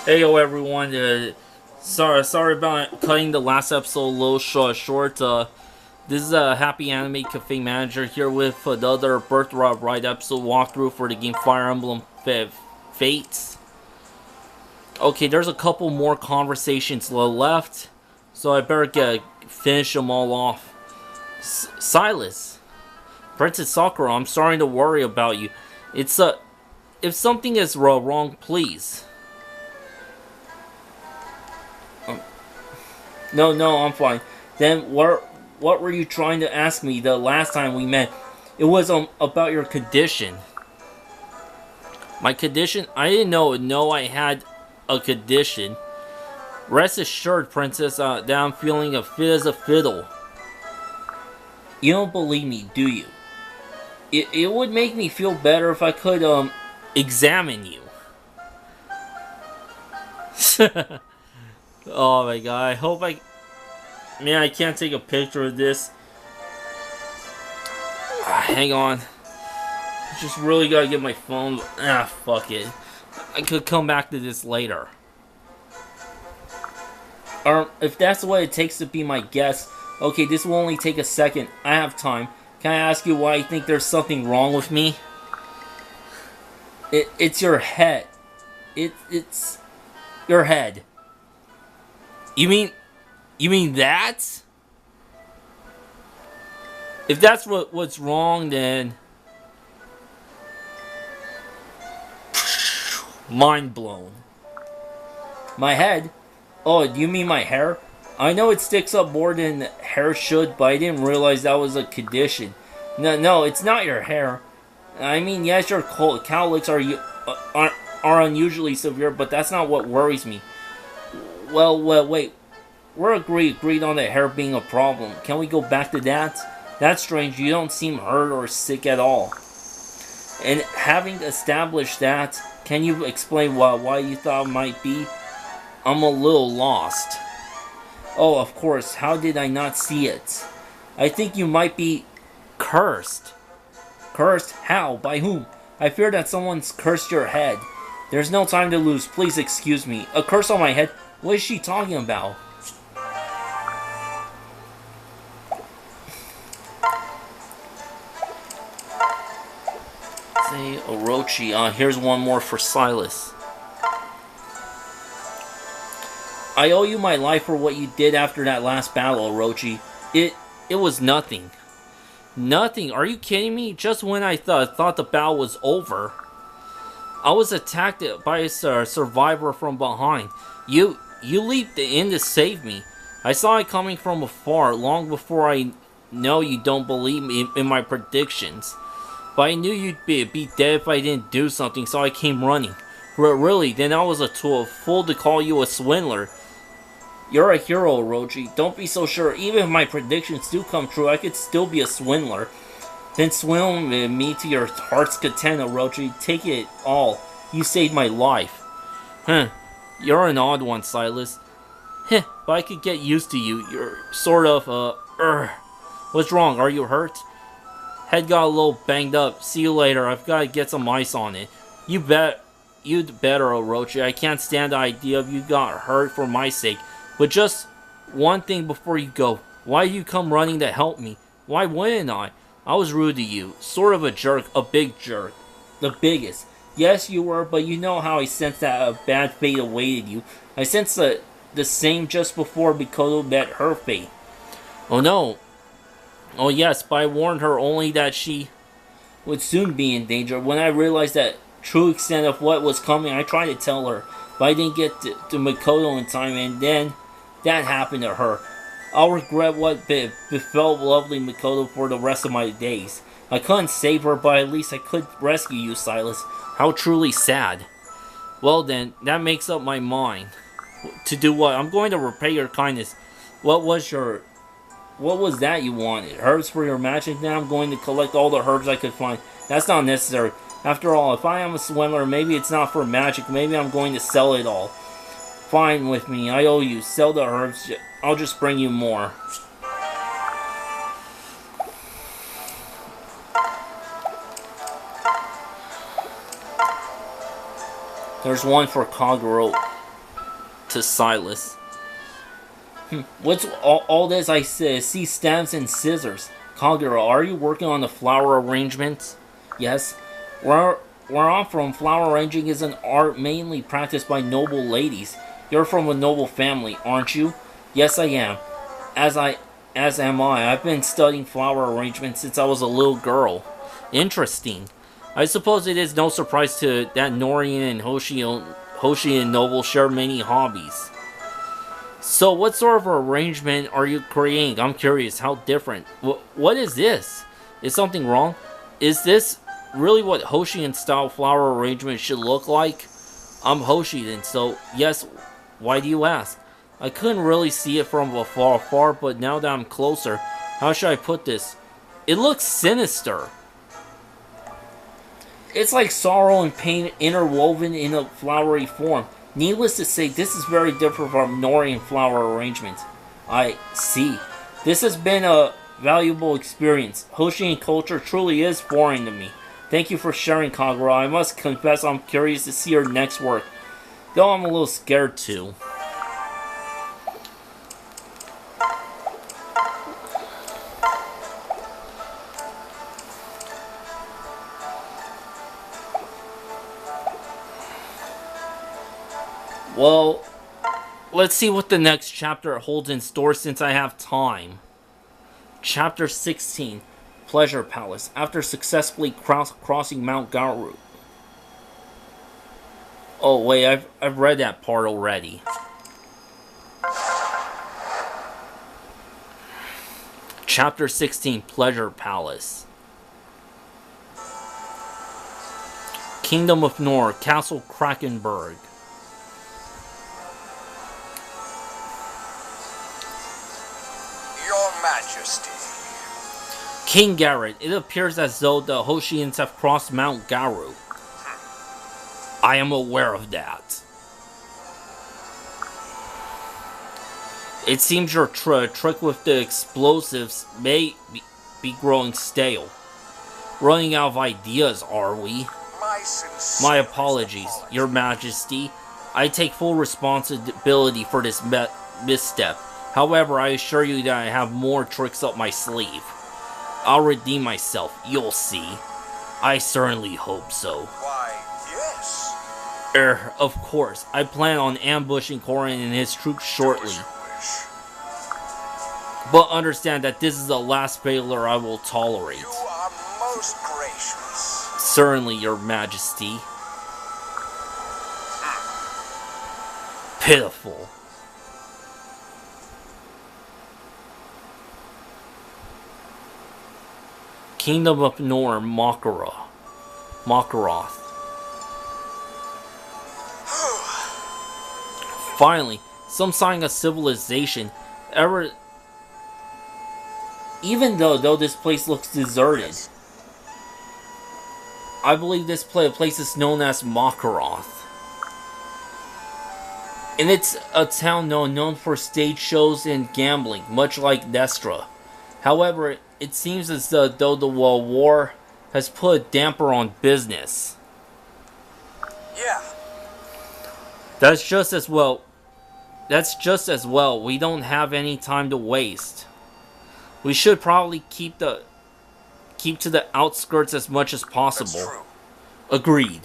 Hey, yo, everyone. Sorry about cutting the last episode a little short. This is a Happy Anime Cafe Manager here with another Birthright episode walkthrough for the game Fire Emblem Fates. Okay, there's a couple more conversations left, so I better finish them all off. Silas, Princess Sakura, I'm starting to worry about you. It's if something is wrong, please. No, I'm fine. Then what were you trying to ask me the last time we met? It was about your condition. My condition? I didn't know I had a condition. Rest assured, Princess, that I'm feeling a fit as a fiddle. You don't believe me, do you? It would make me feel better if I could examine you. Oh my god, I hope I... Man, I can't take a picture of this. Hang on. Just really gotta get my phone. Fuck it. I could come back to this later. If that's what it takes to be my guest, okay, this will only take a second. I have time. Can I ask you why you think there's something wrong with me? It's your head. It's your head. You mean that? If that's what's wrong, then mind blown. My head? Oh, do you mean my hair? I know it sticks up more than hair should, but I didn't realize that was a condition. No, it's not your hair. I mean, yes, your cowlicks are unusually severe, but that's not what worries me. Well, wait. We're agreed on the hair being a problem. Can we go back to that? That's strange. You don't seem hurt or sick at all. And having established that, can you explain why you thought it might be? I'm a little lost. Oh, of course. How did I not see it? I think you might be cursed. Cursed? How? By whom? I fear that someone's cursed your head. There's no time to lose. Please excuse me. A curse on my head? What is she talking about? Say Orochi. Here's one more for Silas. I owe you my life for what you did after that last battle, Orochi. It was nothing. Nothing? Are you kidding me? Just when I thought the battle was over, I was attacked by a survivor from behind. You leaped in to save me. I saw it coming from afar, long before I know you don't believe me in my predictions. But I knew you'd be dead if I didn't do something, so I came running. Really, then I was a fool to call you a swindler. You're a hero, Orochi. Don't be so sure. Even if my predictions do come true, I could still be a swindler. Then swindle me to your heart's content, Orochi. Take it all. You saved my life. You're an odd one, Silas. But I could get used to you. You're sort of, What's wrong? Are you hurt? Head got a little banged up. See you later. I've got to get some ice on it. You'd better, Orochi. I can't stand the idea of you got hurt for my sake. But just one thing before you go. Why did you come running to help me? Why wouldn't I? I was rude to you. Sort of a jerk. A big jerk. The biggest. Yes, you were, but you know how I sensed that a bad fate awaited you. I sensed the same just before Mikoto met her fate. Oh no. Oh yes, but I warned her only that she would soon be in danger. When I realized the true extent of what was coming, I tried to tell her, but I didn't get to Mikoto in time, and then that happened to her. I'll regret what befell lovely Mikoto for the rest of my days. I couldn't save her, but at least I could rescue you, Silas. How truly sad. Well then, that makes up my mind. To do what? I'm going to repay your kindness. What was that you wanted? Herbs for your magic? Now I'm going to collect all the herbs I could find. That's not necessary. After all, if I am a swindler, maybe it's not for magic. Maybe I'm going to sell it all. Fine with me. I owe you. Sell the herbs. I'll just bring you more. There's one for Kagero. to Silas. What's all this I see stamps and scissors? Kagura, are you working on the flower arrangements? Yes. Where I'm from, flower arranging is an art mainly practiced by noble ladies. You're from a noble family, aren't you? Yes, I am. As am I. I've been studying flower arrangement since I was a little girl. Interesting. I suppose it is no surprise that Norian and Hoshi and Noble share many hobbies. So what sort of arrangement are you creating? I'm curious, how different? What is this? Is something wrong? Is this really what Hoshidan style flower arrangement should look like? I'm Hoshidan, so yes, why do you ask? I couldn't really see it from afar, but now that I'm closer, how should I put this? It looks sinister. It's like sorrow and pain interwoven in a flowery form. Needless to say, this is very different from Norian flower arrangements. I see. This has been a valuable experience. Hoshidan culture truly is foreign to me. Thank you for sharing, Kagura. I must confess I'm curious to see your next work, though I'm a little scared too. Well, let's see what the next chapter holds in store since I have time. Chapter 16, Pleasure Palace. After successfully crossing Mount Garu. Oh wait, I've read that part already. Chapter 16, Pleasure Palace. Kingdom of Nor, Castle Krakenberg. Majesty. King Garrett, it appears as though the Hoshians have crossed Mount Garu. I am aware of that. It seems your trick with the explosives may be growing stale. Running out of ideas, are we? My apologies, Your Majesty. I take full responsibility for this misstep. However, I assure you that I have more tricks up my sleeve. I'll redeem myself, you'll see. I certainly hope so. Why, yes. Of course. I plan on ambushing Korin and his troops shortly. But understand that this is the last failure I will tolerate. You are most gracious. Certainly, Your Majesty. Pitiful. Kingdom of Nor, Makaroth. Finally, some sign of civilization. Even though this place looks deserted. I believe this place is known as Makaroth. And it's a town known for stage shows and gambling, much like Nestra. However, it seems as though the war has put a damper on business. Yeah. That's just as well. We don't have any time to waste. We should probably keep to the outskirts as much as possible. That's true. Agreed.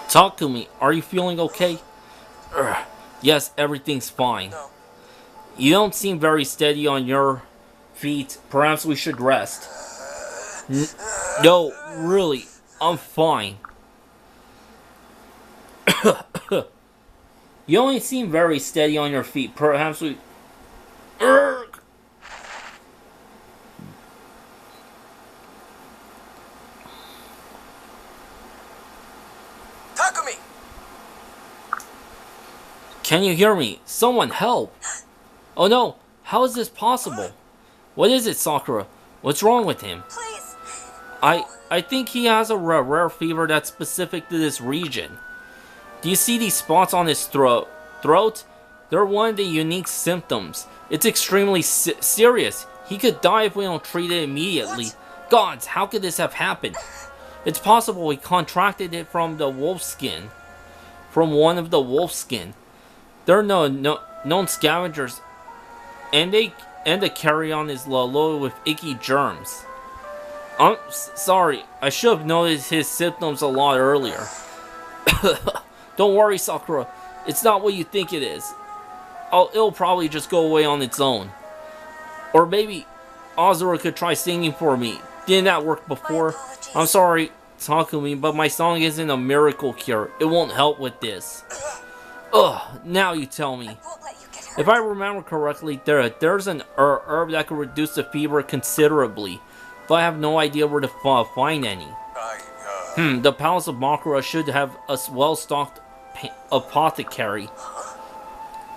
Talk to me. Are you feeling okay? Yes, everything's fine. No. You don't seem very steady on your feet. Perhaps we should rest. No, really, I'm fine. You only seem very steady on your feet. Perhaps we... Takumi! Can you hear me? Someone help! Oh no, how is this possible? What is it, Sakura? What's wrong with him? Please. I think he has a rare fever that's specific to this region. Do you see these spots on his throat? They're one of the unique symptoms. It's extremely serious. He could die if we don't treat it immediately. What? Gods, how could this have happened? It's possible we contracted it from the wolf skin. From one of the wolf skin. There are known scavengers, and the carrion is loaded with icky germs. I'm sorry, I should have noticed his symptoms a lot earlier. Don't worry, Sakura. It's not what you think it is. It'll probably just go away on its own. Or maybe Azura could try singing for me. Didn't that work before? I'm sorry, Takumi, but my song isn't a miracle cure. It won't help with this. Ugh, now you tell me. If I remember correctly, there's an herb that could reduce the fever considerably. But I have no idea where to find any. The Palace of Makura should have a well-stocked apothecary.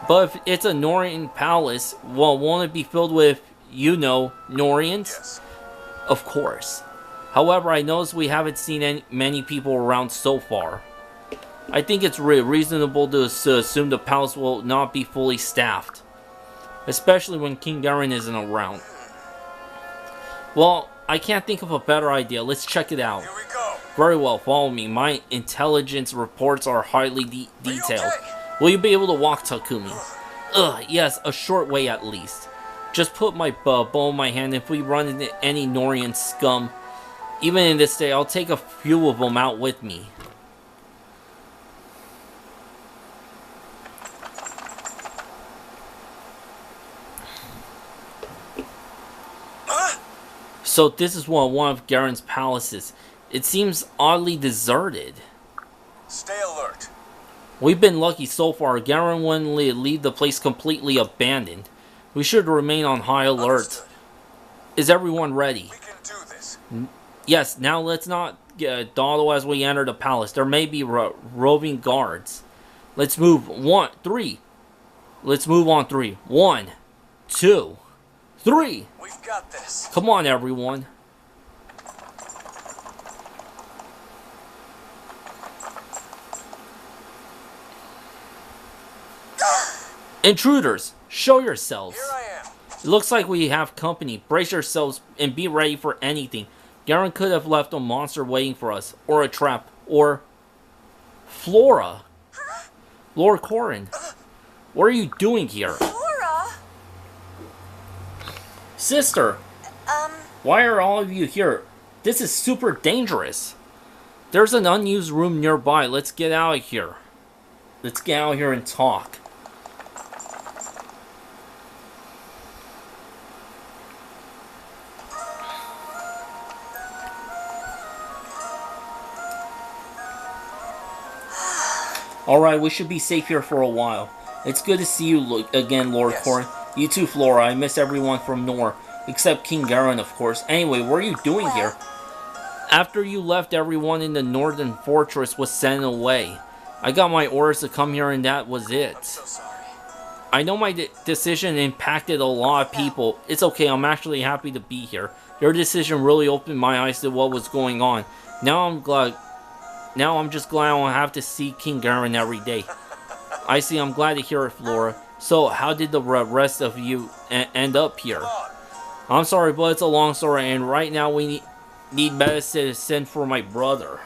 But if it's a Norian palace, well, won't it be filled with, you know, Norians? Yes. Of course. However, I noticed we haven't seen many people around so far. I think it's reasonable to assume the palace will not be fully staffed. Especially when King Garen isn't around. Well, I can't think of a better idea. Let's check it out. Here we go. Very well, follow me. My intelligence reports are highly detailed. Okay? Will you be able to walk, Takumi? Ugh, yes, a short way at least. Just put my bow in my hand. If we run into any Norian scum, even in this day, I'll take a few of them out with me. So this is one of Garen's palaces. It seems oddly deserted. Stay alert. We've been lucky so far. Garen wouldn't leave the place completely abandoned. We should remain on high alert. Understood. Is everyone ready? We can do this. Yes, now let's not dawdle as we enter the palace. There may be roving guards. Let's move. 1, 3. Let's move on 3. 1, 2, 3. We've got this. Come on, everyone. Intruders, show yourselves. Here I am. It looks like we have company. Brace yourselves and be ready for anything. Garen could have left a monster waiting for us, or a trap, or Flora. Lord Corrin, what are you doing here? Flora? Sister, why are all of you here? This is super dangerous. There's an unused room nearby. Let's get out of here. Let's get out here and talk. Alright, we should be safe here for a while. It's good to see you again, Lord Yes. Corrin. You too, Flora. I miss everyone from Nor. Except King Garen, of course. Anyway, what are you doing here? After you left, everyone in the northern fortress was sent away. I got my orders to come here and that was it. I'm so sorry. I know my decision impacted a lot of people. It's okay, I'm actually happy to be here. Your decision really opened my eyes to what was going on. Now I'm just glad I don't have to see King Garen every day. I see, I'm glad to hear it, Flora. So, how did the rest of you end up here? Come on. I'm sorry, but it's a long story, and right now we need medicine to send for my brother.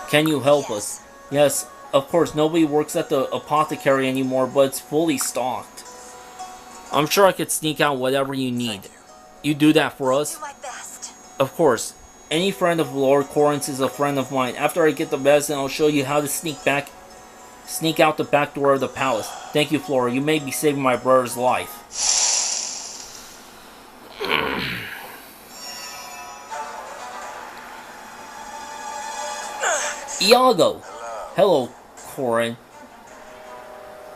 Can you help us? Yes, of course, nobody works at the apothecary anymore, but it's fully stocked. I'm sure I could sneak out whatever you need. Thank you. You do that for us? Do my best. Of course. Any friend of Lord Corrin's is a friend of mine. After I get the medicine, I'll show you how to sneak out the back door of the palace. Thank you, Flora. You may be saving my brother's life. Iago! Hello, Corrin.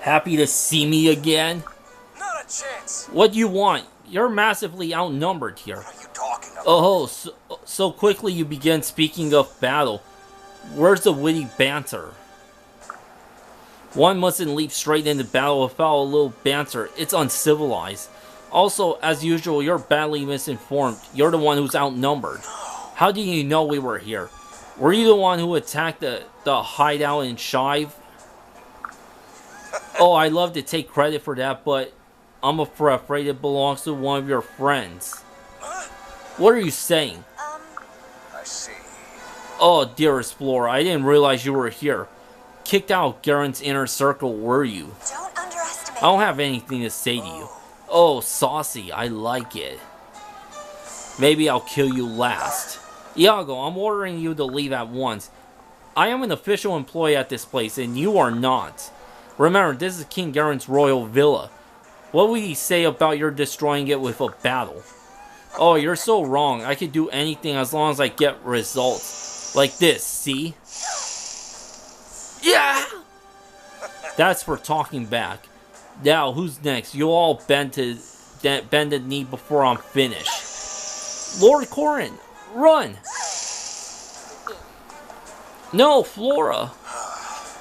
Happy to see me again? Not a chance. What do you want? You're massively outnumbered here. What are you talking about? Oh, so quickly you begin speaking of battle. Where's the witty banter? One mustn't leap straight into battle without a little banter. It's uncivilized. Also, as usual, you're badly misinformed. You're the one who's outnumbered. How do you know we were here? Were you the one who attacked the hideout in Shive? Oh, I'd love to take credit for that, but I'm afraid it belongs to one of your friends. Huh? What are you saying? I see. Oh, dear Explorer, I didn't realize you were here. Kicked out of Garen's inner circle, were you? Don't underestimate. I don't have anything to say to you. Oh, saucy, I like it. Maybe I'll kill you last. Iago, I'm ordering you to leave at once. I am an official employee at this place, and you are not. Remember, this is King Garen's royal villa. What would he say about your destroying it with a battle? Oh, you're so wrong. I could do anything as long as I get results. Like this, see? Yeah! That's for talking back. Now, who's next? You'll all bend the knee before I'm finished. Lord Corin, run! No, Flora!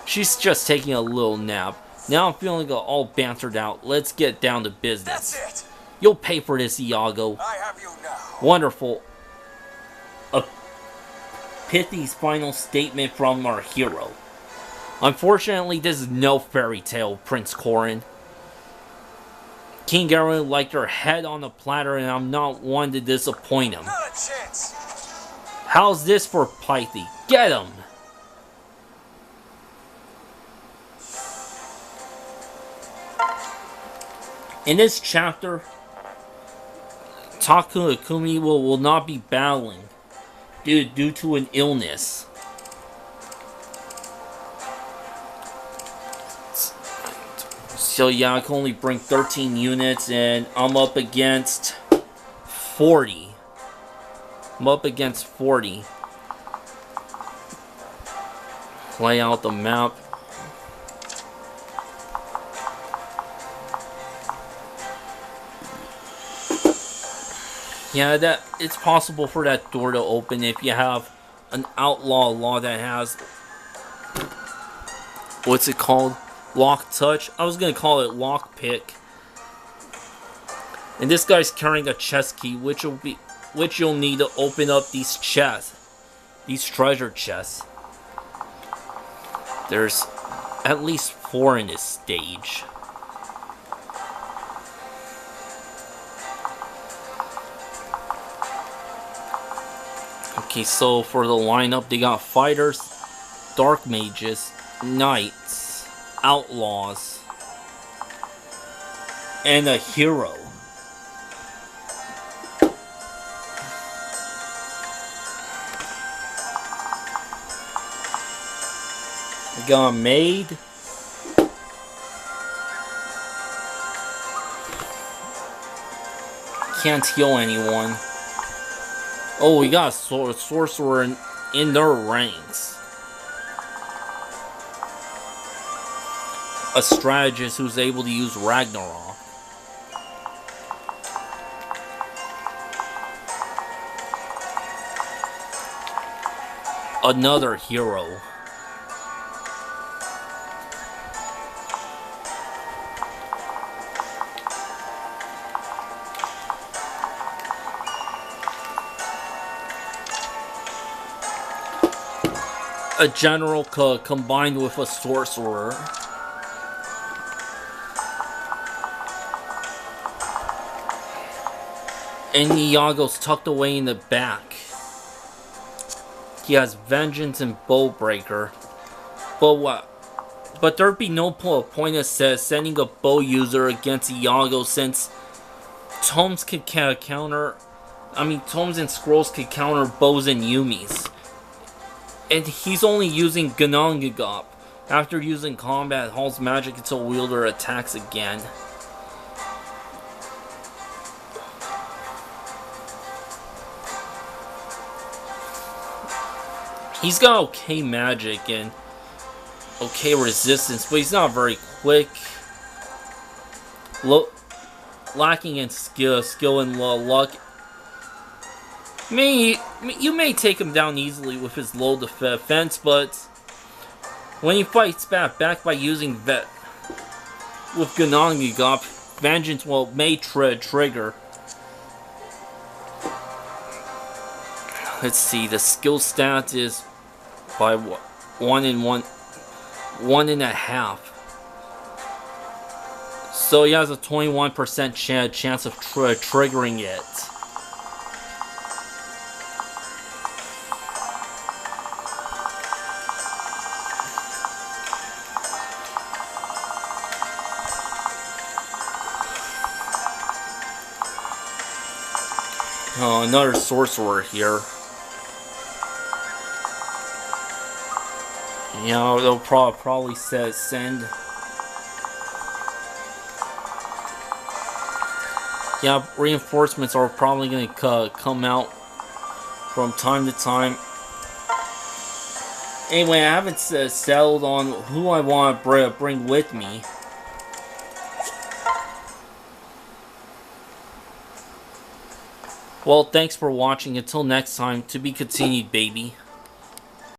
She's just taking a little nap. Now I'm feeling all bantered out. Let's get down to business. That's it. You'll pay for this, Iago. I have you now. Wonderful. A pithy's final statement from our hero. Unfortunately, this is no fairy tale, Prince Corin. King Garen liked her head on a platter, and I'm not one to disappoint him. Not a chance. How's this for Pythe? Get him! In this chapter, Takumi will not be battling due to an illness. So yeah, I can only bring 13 units, and I'm up against 40. I'm up against 40. Lay out the map. Yeah, that it's possible for that door to open if you have an outlaw law that has, what's it called? Lock touch. I was gonna call it lock pick. And this guy's carrying a chest key, which you'll need to open up these chests, these treasure chests. There's at least 4 in this stage. Okay, so for the lineup, they got fighters, dark mages, knights, outlaws, and a hero. We got a maid. Can't heal anyone. Oh, we got a sorcerer in their ranks. A strategist who's able to use Ragnarok. Another hero. A general combined with a sorcerer. And Iago's tucked away in the back. He has Vengeance and Bowbreaker. But there'd be no point of sending a bow user against Iago, since tomes could counter. Tomes and scrolls could counter bows and yumis. And he's only using Ganongagop. After using combat, halts magic until wielder attacks again. He's got okay magic and okay resistance, but he's not very quick. Lacking in skill and luck. You may take him down easily with his low defense, but when he fights back by using with Ganongagop, Vengeance may trigger. Let's see, the skill stat is by 1.5. So he has a 21% chance of triggering it. Oh, another sorcerer here. You know, they'll probably send. Yeah, reinforcements are probably going to come out from time to time. Anyway, I haven't settled on who I want to bring with me. Well, thanks for watching. Until next time, to be continued, baby.